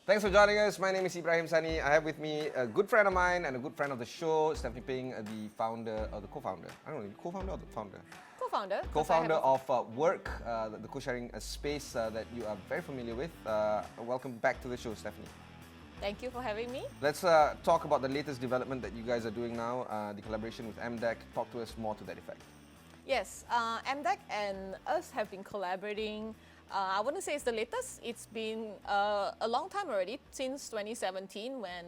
Thanks for joining us. My name is Ibrahim Sani. I have with me a good friend of mine and a good friend of the show, Stephanie Ping, the founder or the co-founder. I don't know, co-founder or the founder? Co-founder. Co-founder of WORQ, the co-sharing space that you are very familiar with. Welcome back to the show, Stephanie. Thank you for having me. Let's talk about the latest development that you guys are doing now, the collaboration with MDEC. Talk to us more to that effect. Yes, MDEC and us have been collaborating. I wouldn't say it's the latest. It's been a long time already, since 2017 when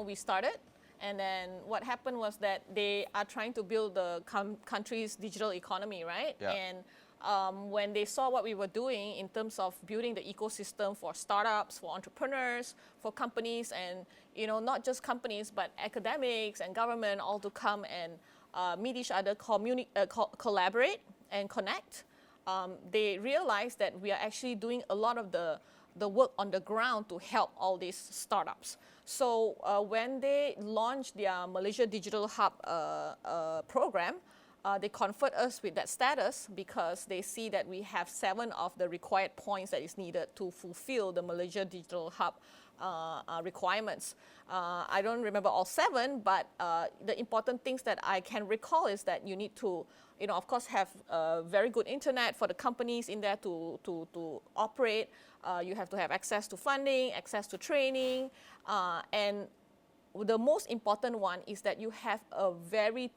we started. And then what happened was that they are trying to build the country's digital economy, right? Yeah. And when they saw what we were doing in terms of building the ecosystem for startups, for entrepreneurs, for companies, and not just companies but academics and government all to come and meet each other, collaborate and connect. They realized that we are actually doing a lot of the work on the ground to help all these startups. So when they launched their Malaysia Digital Hub program, they conferred us with that status because they see that we have 7 of the required points that is needed to fulfill the Malaysia Digital Hub requirements. I don't remember all 7, but the important things that I can recall is that you need to, of course, have very good internet for the companies in there to operate. You have to have access to funding, access to training, and the most important one is that you have a very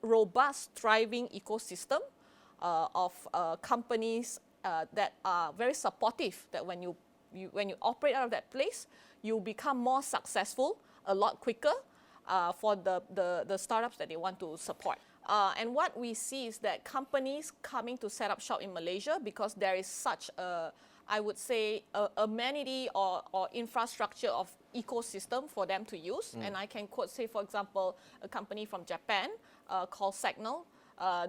robust, thriving ecosystem of companies that are very supportive, that when you operate out of that place, you become more successful a lot quicker for the startups that they want to support. And what we see is that companies coming to set up shop in Malaysia, because there is such a, I would say, amenity or infrastructure of ecosystem for them to use. And I can quote, say, for example, a company from Japan called Signal.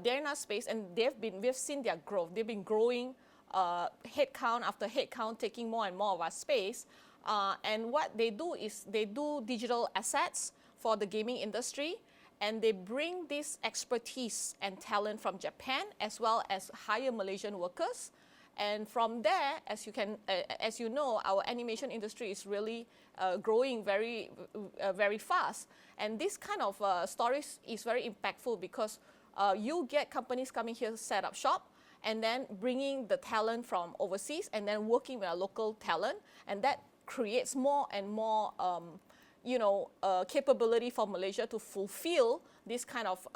They're in our space, and we've seen their growth. They've been growing headcount after headcount, taking more and more of our space. And what they do is they do digital assets for the gaming industry, and they bring this expertise and talent from Japan as well as hire Malaysian workers. And from there, as you know, our animation industry is really growing very, very fast. And this kind of stories is very impactful because you get companies coming here to set up shop, and then bringing the talent from overseas, and then working with our local talent, and that creates more and more capability for Malaysia to fulfill this kind of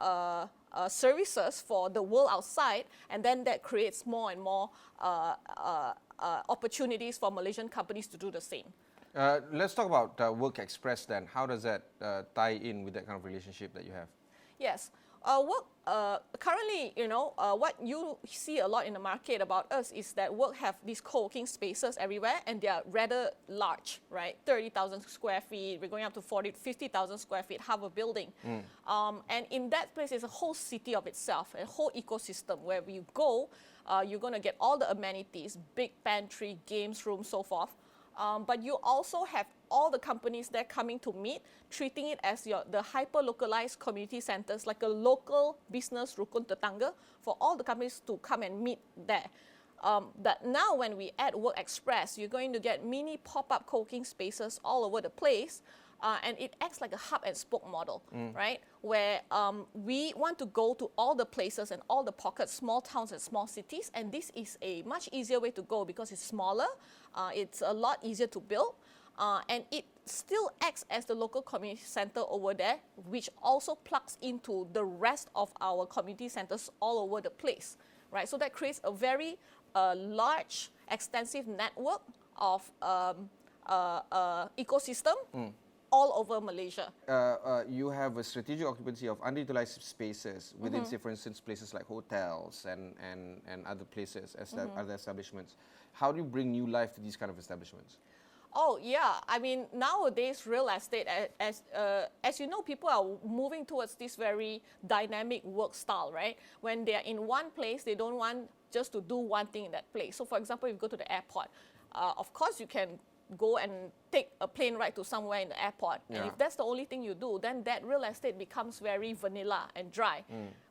services for the world outside, and then that creates more and more opportunities for Malaysian companies to do the same. Let's talk about WORQ Express then. How does that tie in with that kind of relationship that you have? Yes. Currently, what you see a lot in the market about us is that WORQ have these co-working spaces everywhere, and they are rather large, right? 30,000 square feet, we're going up to 50,000 square feet, half a building. And in that place is a whole city of itself, a whole ecosystem where you go, you're going to get all the amenities, big pantry, games room, so forth. But you also have all the companies there coming to meet, treating it as the hyper-localized community centers, like a local business rukun tetangga for all the companies to come and meet there. That now when we add WORQ Express, you're going to get mini pop-up co-working spaces all over the place, and it acts like a hub and spoke model, right? Where we want to go to all the places and all the pockets, small towns and small cities, and this is a much easier way to go because it's smaller, it's a lot easier to build, and it still acts as the local community center over there, which also plugs into the rest of our community centers all over the place, right? So that creates a very large, extensive network of ecosystem all over Malaysia. You have a strategic occupancy of underutilized spaces within, say, for instance, places like hotels and other places, other establishments. How do you bring new life to these kind of establishments? Oh yeah, I mean nowadays real estate, as you know, people are moving towards this very dynamic work style, right? When they are in one place, they don't want just to do one thing in that place. So for example, if you go to the airport, of course you can go and take a plane ride to somewhere in the airport. Yeah. And if that's the only thing you do, then that real estate becomes very vanilla and dry.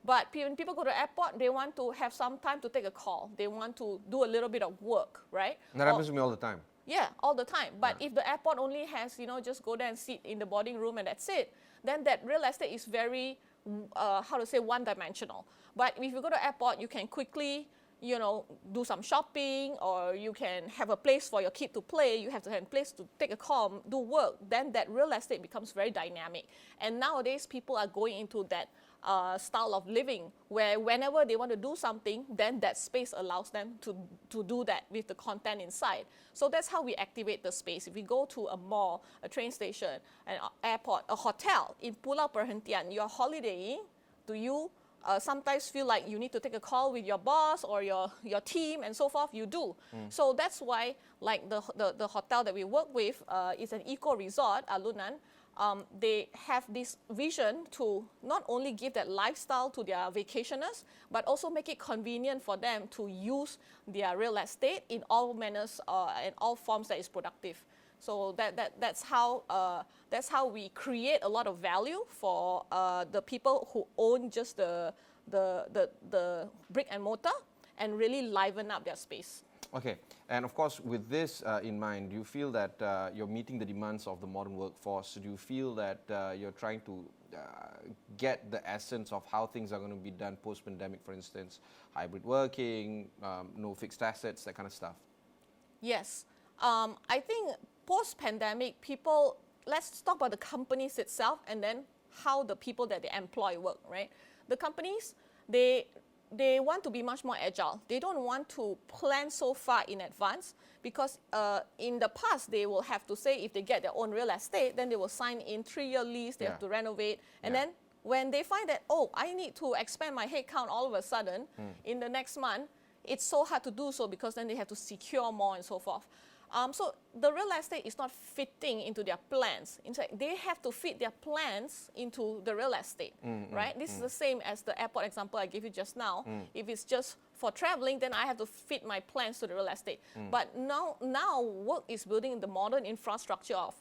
But when people go to the airport, they want to have some time to take a call. They want to do a little bit of work, right? That happens to me all the time. Yeah, all the time. But if the airport only has, just go there and sit in the boarding room and that's it, then that real estate is very, one-dimensional. But if you go to airport, you can quickly, do some shopping, or you can have a place for your kid to play. You have to have a place to take a call, do work. Then that real estate becomes very dynamic. And nowadays, people are going into that style of living, where whenever they want to do something, then that space allows them to do that with the content inside. So that's how we activate the space. If we go to a mall, a train station, an airport, a hotel, in Pulau Perhentian, you're holidaying, do you sometimes feel like you need to take a call with your boss or your team and so forth? You do. So that's why, like the hotel that we work with is an eco resort, Alunan. They have this vision to not only give that lifestyle to their vacationers, but also make it convenient for them to use their real estate in all manners and all forms that is productive. So that's how we create a lot of value for the people who own just the brick and mortar and really liven up their space. Okay, and of course, with this in mind, do you feel that you're meeting the demands of the modern workforce? Do you feel that you're trying to get the essence of how things are going to be done post-pandemic, for instance, hybrid working, no fixed assets, that kind of stuff? Yes. I think post-pandemic, let's talk about the companies itself and then how the people that they employ work, right? The companies, they want to be much more agile. They don't want to plan so far in advance, because in the past, they will have to say if they get their own real estate, then they will sign in 3-year lease, they have to renovate. And then when they find that, I need to expand my headcount all of a sudden in the next month, it's so hard to do so, because then they have to secure more and so forth. So the real estate is not fitting into their plans. In fact, they have to fit their plans into the real estate, right? This is the same as the airport example I gave you just now. If it's just for traveling, then I have to fit my plans to the real estate. But now WORQ is building the modern infrastructure of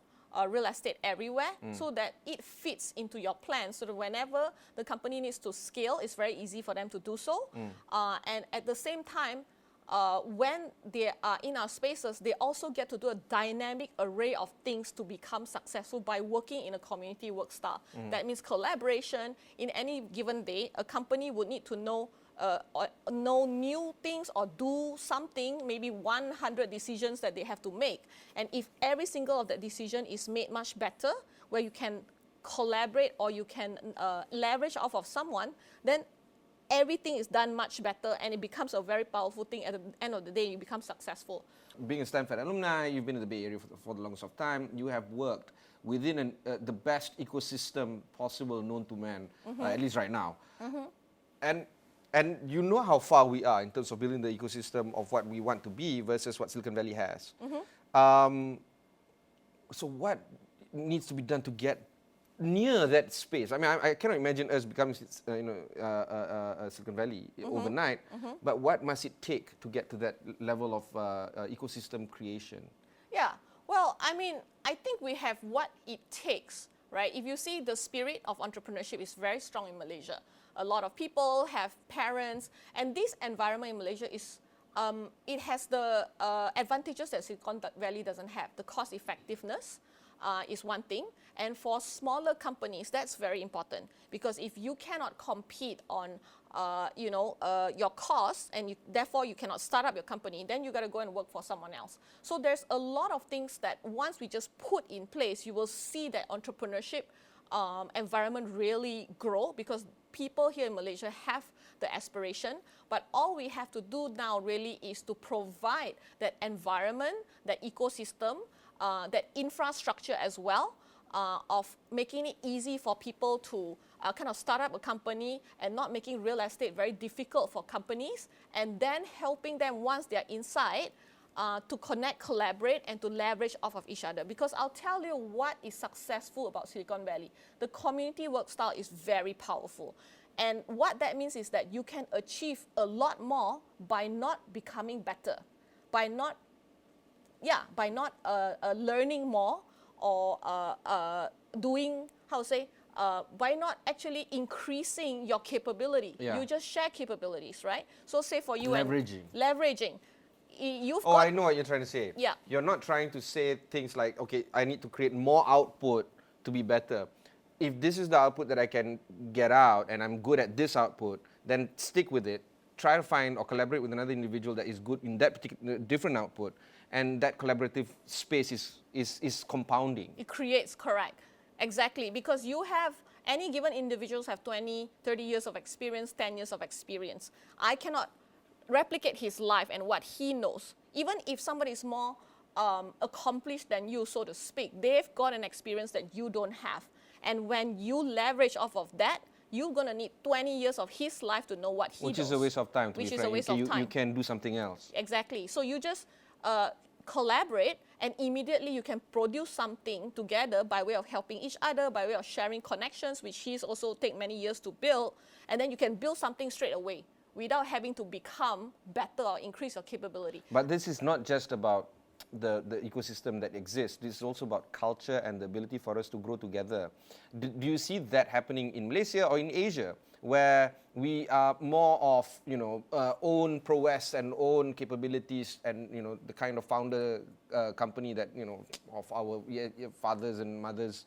real estate everywhere, so that it fits into your plans, so that whenever the company needs to scale, it's very easy for them to do so. And at the same time, when they are in our spaces, they also get to do a dynamic array of things to become successful by working in a community work style. That means collaboration. In any given day, a company would need to know new things or do something, maybe 100 decisions that they have to make. And if every single of that decision is made much better, where you can collaborate or you can leverage off of someone, then everything is done much better, and it becomes a very powerful thing. At the end of the day, you become successful. Being a Stanford alumni, you've been in the Bay Area for the longest of time. You have worked within the best ecosystem possible known to man, at least right now. And you know how far we are in terms of building the ecosystem of what we want to be versus what Silicon Valley has. So what needs to be done to get near that space? I mean, I cannot imagine us becoming, Silicon Valley overnight. But what must it take to get to that level of ecosystem creation? Yeah. Well, I mean, I think we have what it takes, right? If you see, the spirit of entrepreneurship is very strong in Malaysia. A lot of people have parents, and this environment in Malaysia is, it has the advantages that Silicon Valley doesn't have. The cost effectiveness is one thing, and for smaller companies, that's very important, because if you cannot compete on your costs, and therefore you cannot start up your company, then you got to go and work for someone else. So there's a lot of things that once we just put in place, you will see that entrepreneurship environment really grow, because people here in Malaysia have the aspiration, but all we have to do now really is to provide that environment, that ecosystem, that infrastructure as well, of making it easy for people to kind of start up a company and not making real estate very difficult for companies, and then helping them once they're inside to connect, collaborate, and to leverage off of each other. Because I'll tell you what is successful about Silicon Valley. The community work style is very powerful. And what that means is that you can achieve a lot more by not becoming better, by not learning more, or doing, by not actually increasing your capability. You just share capabilities, right? So say for you, leveraging. you've Oh, got... I know what you're trying to say. Yeah. You're not trying to say things like, okay, I need to create more output to be better. If this is the output that I can get out and I'm good at this output, then stick with it. Try to find or collaborate with another individual that is good in that particular different output, and that collaborative space is compounding. It creates, correct. Exactly, because you have, any given individuals have 20, 30 years of experience, 10 years of experience. I cannot replicate his life and what he knows. Even if somebody is more accomplished than you, so to speak, they've got an experience that you don't have. And when you leverage off of that, you're going to need 20 years of his life to know what he Which knows. is a waste of time, to Which be is frank. a waste of time. You can do something else. Exactly. So you just collaborate, and immediately you can produce something together by way of helping each other, by way of sharing connections, which he's also take many years to build, and then you can build something straight away without having to become better or increase your capability. But this is not just about the ecosystem that exists. This is also about culture and the ability for us to grow together. Do you see that happening in Malaysia or in Asia, where we are more of, own prowess and own capabilities, and the kind of founder company that of our fathers and mothers'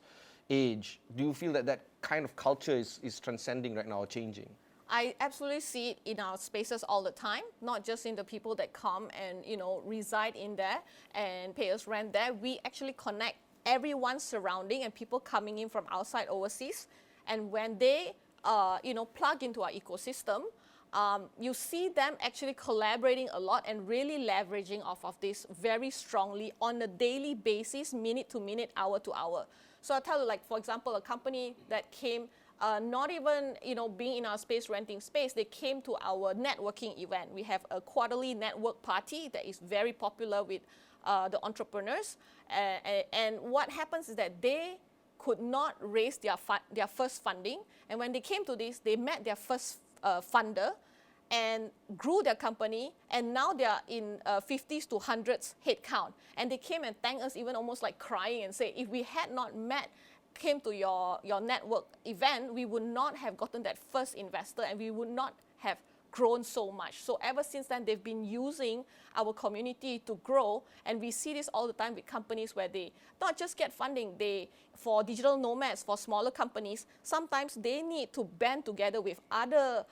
age? Do you feel that that kind of culture is transcending right now or changing? I absolutely see it in our spaces all the time, not just in the people that come and reside in there and pay us rent there. We actually connect everyone surrounding and people coming in from outside overseas, and when they plug into our ecosystem, you see them actually collaborating a lot and really leveraging off of this very strongly on a daily basis, minute to minute, hour to hour. So I'll tell you, like, for example, a company that came, not even being in our space, renting space, they came to our networking event. We have a quarterly network party that is very popular with the entrepreneurs. And what happens is that they could not raise their first funding. And when they came to this, they met their first funder and grew their company. And now they are in 50s to 100s headcount. And they came and thanked us, even almost like crying, and say, if we had not came to your network event, we would not have gotten that first investor, and we would not have grown so much. So ever since then, they've been using our community to grow, and we see this all the time with companies where they not just get funding, for digital nomads, for smaller companies, sometimes they need to band together with other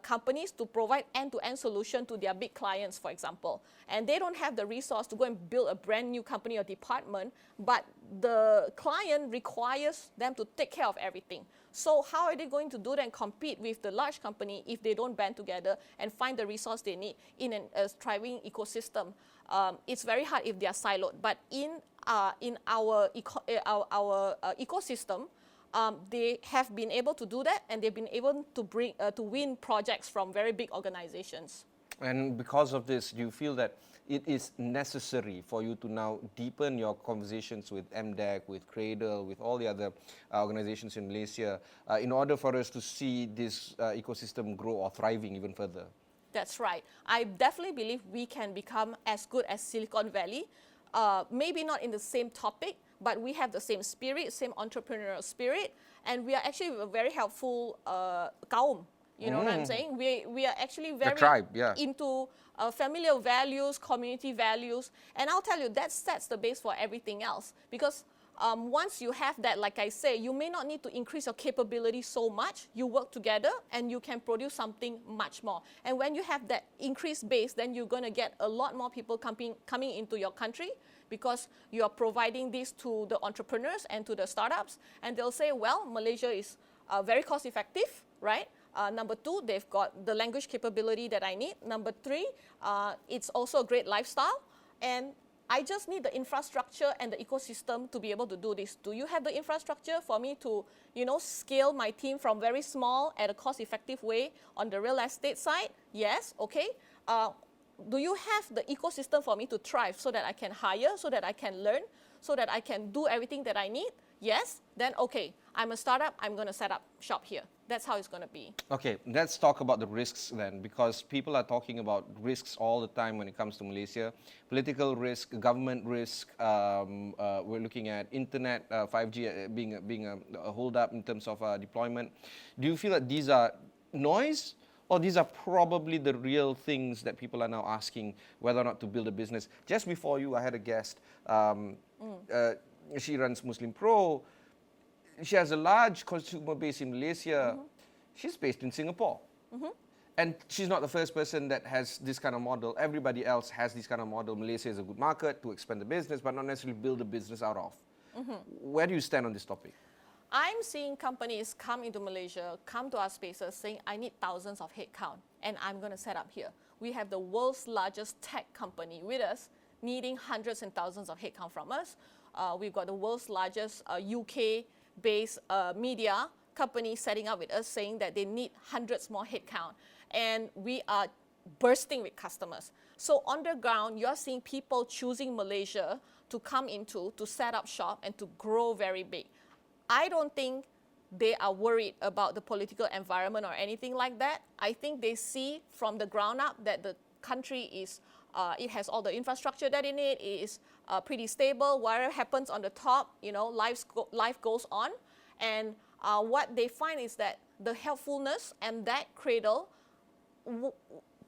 companies to provide end-to-end solution to their big clients, for example. And they don't have the resource to go and build a brand new company or department, but the client requires them to take care of everything. So how are they going to do that and compete with the large company if they don't band together and find the resource they need in a thriving ecosystem? It's very hard if they are siloed. But in our ecosystem, they have been able to do that, and they've been able to win projects from very big organizations. And because of this, do you feel that it is necessary for you to now deepen your conversations with MDEC, with Cradle, with all the other organizations in Malaysia, in order for us to see this ecosystem grow or thriving even further? That's right. I definitely believe we can become as good as Silicon Valley. Maybe not in the same topic, but we have the same spirit, same entrepreneurial spirit, and we are actually a very helpful kaum. You know what I'm saying? We are actually very tribe, yeah. into familial values, community values, and I'll tell you, that sets the base for everything else. Because once you have that, like I say, you may not need to increase your capability so much. You work together and you can produce something much more. And when you have that increased base, then you're going to get a lot more people coming into your country, because you are providing this to the entrepreneurs and to the startups. And they'll say, well, Malaysia is very cost effective, right? Number two, they've got the language capability that I need. Number three, it's also a great lifestyle. And I just need the infrastructure and the ecosystem to be able to do this. Do you have the infrastructure for me to, scale my team from very small at a cost-effective way on the real estate side? Yes, okay. Do you have the ecosystem for me to thrive so that I can hire, so that I can learn, so that I can do everything that I need? Yes, then okay, I'm a startup, I'm going to set up shop here. That's how it's going to be. Okay, let's talk about the risks then, because people are talking about risks all the time when it comes to Malaysia. Political risk, government risk, we're looking at internet, 5G being a hold up in terms of deployment. Do you feel that these are noise, or these are probably the real things that people are now asking whether or not to build a business? Just before you, I had a guest. She runs Muslim Pro. She has a large consumer base in Malaysia. She's based in Singapore. And she's not the first person that has this kind of model. Everybody else has this kind of model. Malaysia is a good market to expand the business, but not necessarily build a business out of. Where do you stand on this topic? I'm seeing companies come into Malaysia, come to our spaces saying, I need thousands of headcount and I'm going to set up here. We have the world's largest tech company with us, needing hundreds and thousands of headcount from us. We've got the world's largest UK-based media company setting up with us saying that they need hundreds more headcount. And we are bursting with customers. So on the ground, you're seeing people choosing Malaysia to come into, to set up shop and to grow very big. I don't think they are worried about the political environment or anything like that. I think they see from the ground up that the country is, it has all the infrastructure that it needs, it is pretty stable. Whatever happens on the top, you know, life goes on. And what they find is that the helpfulness and that cradle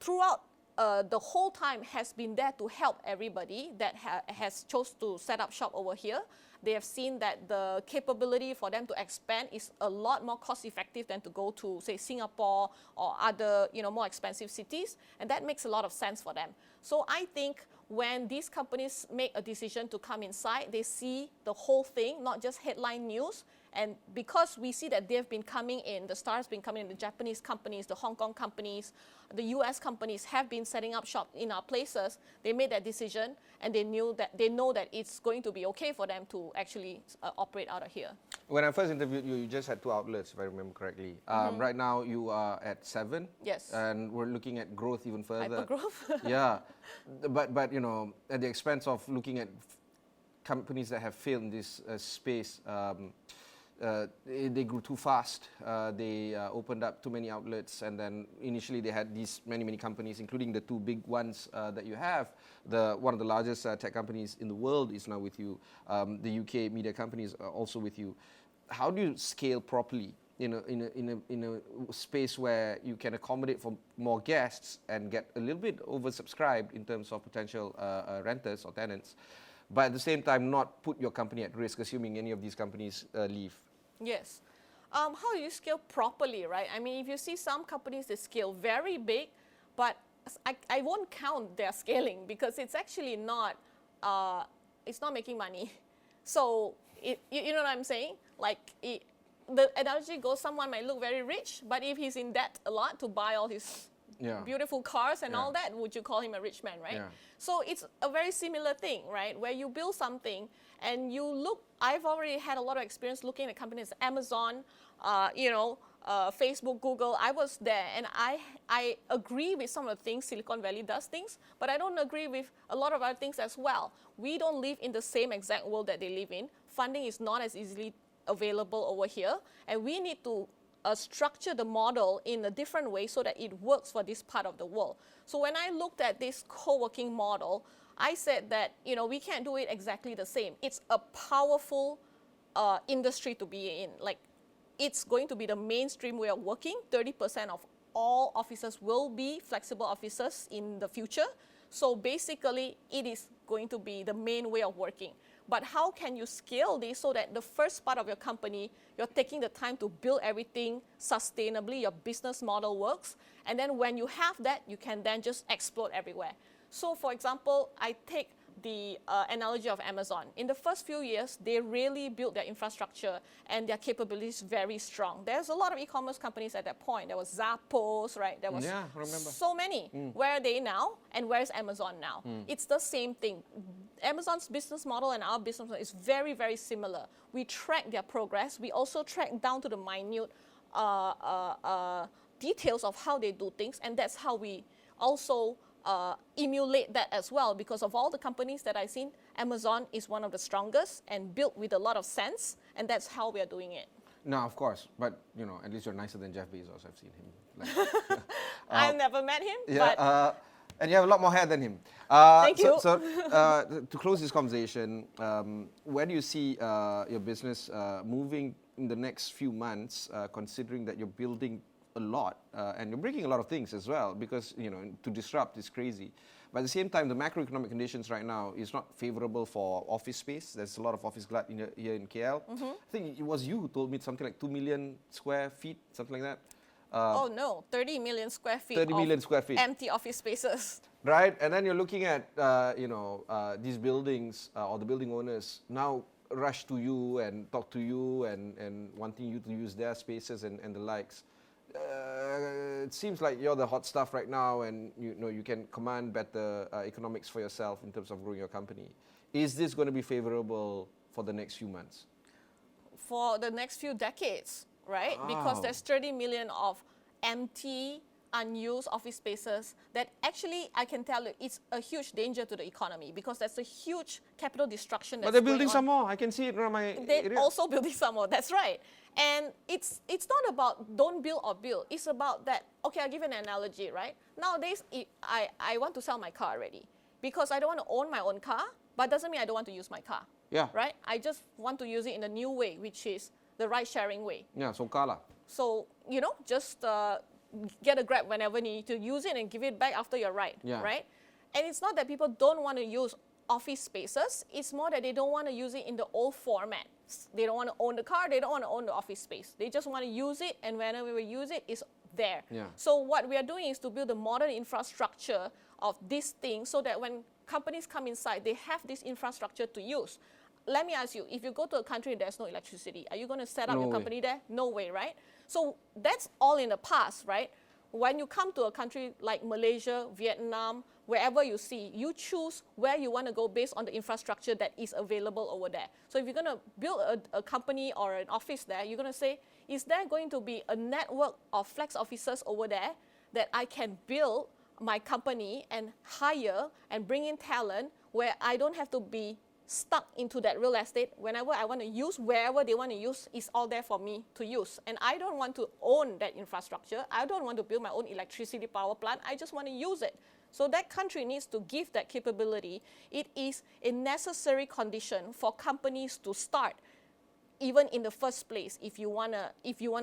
throughout the whole time has been there to help everybody that has chose to set up shop over here. They have seen that the capability for them to expand is a lot more cost effective than to go to, say, Singapore or other, you know, more expensive cities. And that makes a lot of sense for them. So I think when these companies make a decision to come inside, they see the whole thing, not just headline news. And because we see that they've been coming in, the stars been coming in, the Japanese companies, the Hong Kong companies, the US companies have been setting up shop in our places, they made that decision and they know that it's going to be okay for them to actually operate out of here. When I first interviewed you, you just had 2 outlets, if I remember correctly. Right now, you are at 7. Yes. And we're looking at growth even further. Hypergrowth. Yeah. But, you know, at the expense of looking at companies that have failed in this space, they grew too fast. They opened up too many outlets, and then initially they had these many companies, including the 2 big ones that you have. One of the largest tech companies in the world is now with you. The UK media companies are also with you. How do you scale properly in a space where you can accommodate for more guests and get a little bit oversubscribed in terms of potential renters or tenants, but at the same time not put your company at risk, assuming any of these companies leave? Yes. How do you scale properly, right? I mean, if you see some companies, they scale very big, but I won't count their scaling because it's actually not, it's not making money. So, you know what I'm saying? Like, the analogy goes, someone might look very rich, but if he's in debt a lot to buy all his beautiful cars and all that, would you call him a rich man, right? Yeah. So it's a very similar thing, right? Where you build something and you look, I've already had a lot of experience looking at companies, Amazon, Facebook, Google. I was there and I agree with some of the things Silicon Valley does things, but I don't agree with a lot of other things as well. We don't live in the same exact world that they live in. Funding is not as easily available over here, and we need to structure the model in a different way so that it works for this part of the world. So when I looked at this co-working model, I said that, you know, we can't do it exactly the same. It's a powerful industry to be in. Like, it's going to be the mainstream way of working. 30% of all offices will be flexible offices in the future. So basically, it is going to be the main way of working. But how can you scale this so that the first part of your company, you're taking the time to build everything sustainably, your business model works, and then when you have that, you can then just explode everywhere. So for example, I take the analogy of Amazon. In the first few years, they really built their infrastructure and their capabilities very strong. There's a lot of e-commerce companies at that point. There was Zappos, right? There was so many. Where are they now? And where's Amazon now? It's the same thing. Amazon's business model and our business model is very, very similar. We track their progress. We also track down to the minute details of how they do things, and that's how we also emulate that as well. Because of all the companies that I've seen, Amazon is one of the strongest and built with a lot of sense, and that's how we are doing it. No, of course, but you know, at least you're nicer than Jeff Bezos. I've seen him. Like, I've never met him. Yeah, but and you have a lot more hair than him. Thank you. So to close this conversation, where do you see your business moving in the next few months, considering that you're building a lot, and you're breaking a lot of things as well, because to disrupt is crazy. But at the same time, the macroeconomic conditions right now is not favorable for office space. There's a lot of office glut here in KL. I think it was you who told me something like 2 million square feet, something like that. Oh no, 30 million square feet 30 million square feet. empty office spaces. Right, and then you're looking at these buildings or the building owners now rush to you and talk to you and wanting you to use their spaces and the likes. It seems like you're the hot stuff right now, and you can command better economics for yourself in terms of growing your company. Is this going to be favorable for the next few months? For the next few decades, right? Because there's 30 million of empty, unused office spaces that actually, I can tell you, it's a huge danger to the economy, because that's a huge capital destruction. But they're building some more. I can see it around my They're area. also building some more, that's right. And it's not about don't build or build. It's about that, okay, I'll give you an analogy, right? Nowadays, I want to sell my car already, because I don't want to own my own car, but doesn't mean I don't want to use my car. Yeah. Right? I just want to use it in a new way, which is the ride-sharing way. Yeah, so car lah. So, just get a Grab whenever you need to use it and give it back after your ride, right? And it's not that people don't want to use office spaces. It's more that they don't want to use it in the old format. They don't want to own the car. They don't want to own the office space. They just want to use it, and whenever we use it, it's there. Yeah. So what we are doing is to build a modern infrastructure of this thing, so that when companies come inside, they have this infrastructure to use. Let me ask you, if you go to a country and there's no electricity, are you going to set up your company there? No way, right? So that's all in the past, right? When you come to a country like Malaysia, Vietnam, wherever you see, you choose where you want to go based on the infrastructure that is available over there. So if you're going to build a company or an office there, you're going to say, is there going to be a network of flex offices over there that I can build my company and hire and bring in talent, where I don't have to be stuck into that real estate? Whenever I want to use, wherever they want to use, is all there for me to use. And I don't want to own that infrastructure. I don't want to build my own electricity power plant. I just want to use it. So that country needs to give that capability. It is a necessary condition for companies to start, even in the first place. If you wanna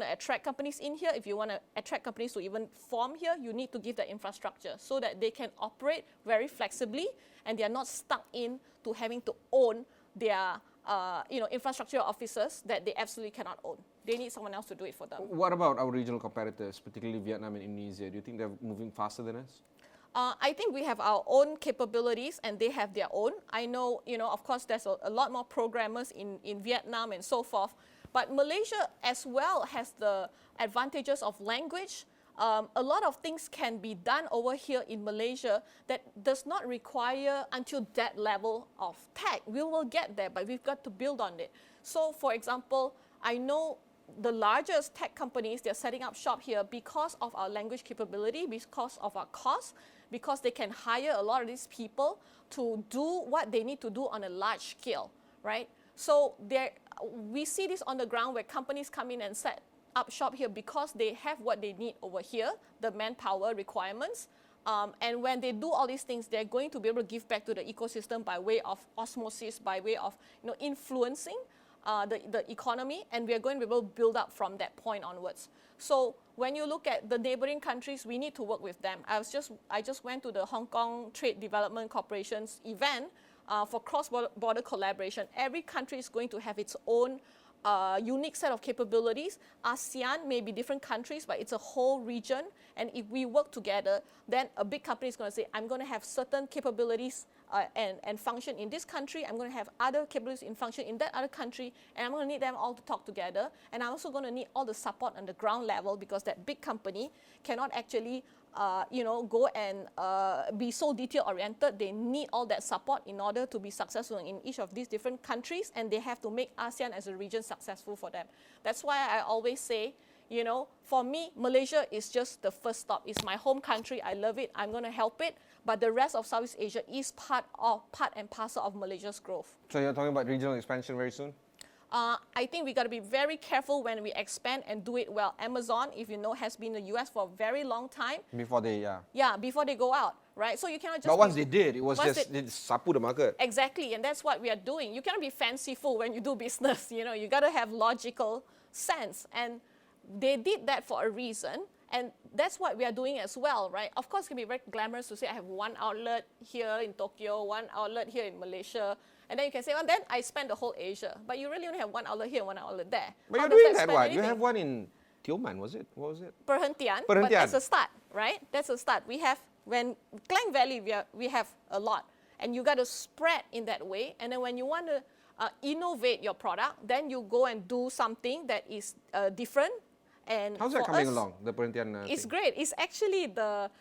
attract companies in here, if you wanna attract companies to even form here, you need to give that infrastructure so that they can operate very flexibly, and they are not stuck in to having to own their infrastructure offices that they absolutely cannot own. They need someone else to do it for them. What about our regional competitors, particularly Vietnam and Indonesia? Do you think they're moving faster than us? I think we have our own capabilities, and they have their own. I know, of course, there's a lot more programmers in Vietnam and so forth, but Malaysia as well has the advantages of language. A lot of things can be done over here in Malaysia that does not require until that level of tech. We will get there, but we've got to build on it. So, for example, I know the largest tech companies, they're setting up shop here because of our language capability, because of our cost, because they can hire a lot of these people to do what they need to do on a large scale, right? So we see this on the ground, where companies come in and set up shop here because they have what they need over here, the manpower requirements. And when they do all these things, they're going to be able to give back to the ecosystem by way of osmosis, by way of influencing the economy, and we are going to be able to build up from that point onwards. So when you look at the neighboring countries, we need to work with them. I just went to the Hong Kong Trade Development Corporation's event for cross-border collaboration. Every country is going to have its own unique set of capabilities. ASEAN may be different countries, but it's a whole region. And if we work together, then a big company is going to say, I'm going to have certain capabilities and function in this country. I'm going to have other capabilities in function in that other country. And I'm going to need them all to talk together. And I'm also going to need all the support on the ground level, because that big company cannot actually go and be so detail-oriented. They need all that support in order to be successful in each of these different countries, and they have to make ASEAN as a region successful for them. That's why I always say, for me, Malaysia is just the first stop. It's my home country. I love it. I'm going to help it. But the rest of Southeast Asia is part and parcel of Malaysia's growth. So you're talking about regional expansion very soon? I think we got to be very careful when we expand and do it well. Amazon, if you know, has been in the US for a very long time. Before they, before they go out, right? So you cannot just... But once they did, it was just, they sapu the market. Exactly, and that's what we are doing. You cannot be fanciful when you do business, you got to have logical sense. And they did that for a reason, And that's what we are doing as well, right? Of course, it can be very glamorous to say I have one outlet here in Tokyo, one outlet here in Malaysia, and then you can say, well, then I spend the whole Asia. But you really only have one outlet here, one outlet there. But How you're does doing that that, what? spend You have anything? one in Tioman, was it? What was it? Perhentian, but Perhentian. that's a start, right? That's a start. We have, when Klang Valley, we have a lot. And you got to spread in that way. And then when you want to innovate your product, then you go and do something that is different. And How's that for coming us, along, the Perhentian it's thing? great. It's actually the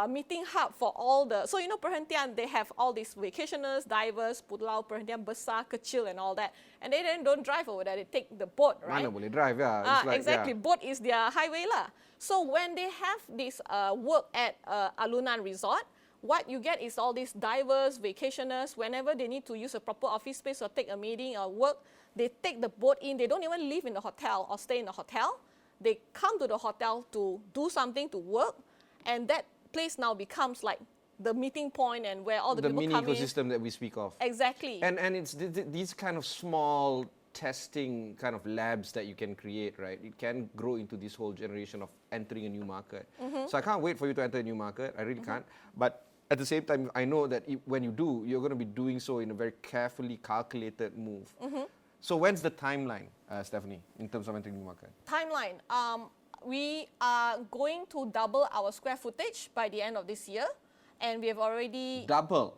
meeting hub for all the, so you know Perhentian, they have all these vacationers, divers, pulau, perhentian besar, kecil and all that. And they then don't drive over there, they take the boat, right? Mana boleh drive, yeah. It's like, Exactly, yeah. boat is their highway lah. So when they have this work at Alunan Resort, what you get is all these divers, vacationers, whenever they need to use a proper office space or take a meeting or work, they take the boat in, they don't even live in the hotel or stay in the hotel. They come to the hotel to do something, to work, and that place now becomes like the meeting point and where all the people mini come in. ecosystem that we speak of. Exactly. And it's these kind of small testing kind of labs that you can create, right? It can grow into this whole generation of entering a new market. So I can't wait for you to enter a new market. I really can't. But at the same time, I know that when you do, you're going to be doing so in a very carefully calculated move. So when's the timeline, Stephanie, in terms of entering a new market? Timeline. We are going to double our square footage by the end of this year, and we have already Double.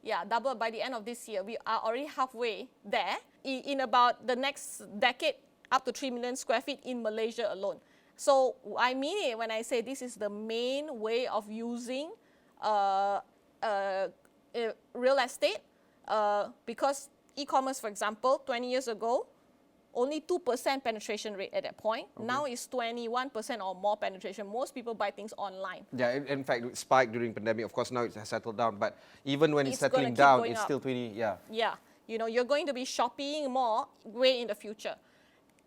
Yeah, double by the end of this year. We are already halfway there. In about the next decade, up to 3 million square feet in Malaysia alone. So I mean it when I say this is the main way of using real estate, because e-commerce, for example, 20 years ago, only 2% penetration rate at that point. Okay. Now it's 21% or more penetration. Most people buy things online. Yeah, in fact, it spiked during pandemic. Of course, now it has settled down. But even when it's It's gonna settling keep down, going it's up. still 20, yeah. Yeah, you know, you're going to be shopping more way in the future.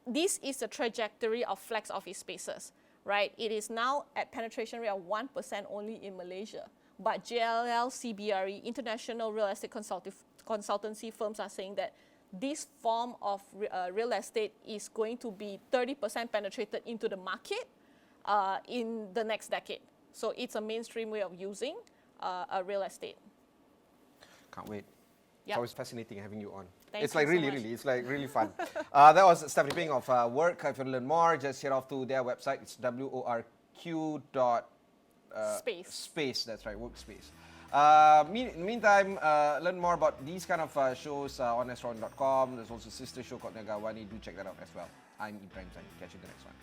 This is the trajectory of flex office spaces, right? It is now at penetration rate of 1% only in Malaysia. But JLL, CBRE, international real estate consultancy firms are saying that this form of real estate is going to be 30% penetrated into the market in the next decade. So it's a mainstream way of using a real estate. Can't wait. Yep. It's always fascinating having you on. Thank It's you like so really, much. it's like really fun. That was Stephanie Ping of WORQ. If you want to learn more, just head off to their website. It's WORQ space. That's right, workspace. In the meantime, learn more about these kind of shows on astro.com. There's also a sister show called AWANI. Do check that out as well. I'm Ibrahim Sani. Catch you in the next one.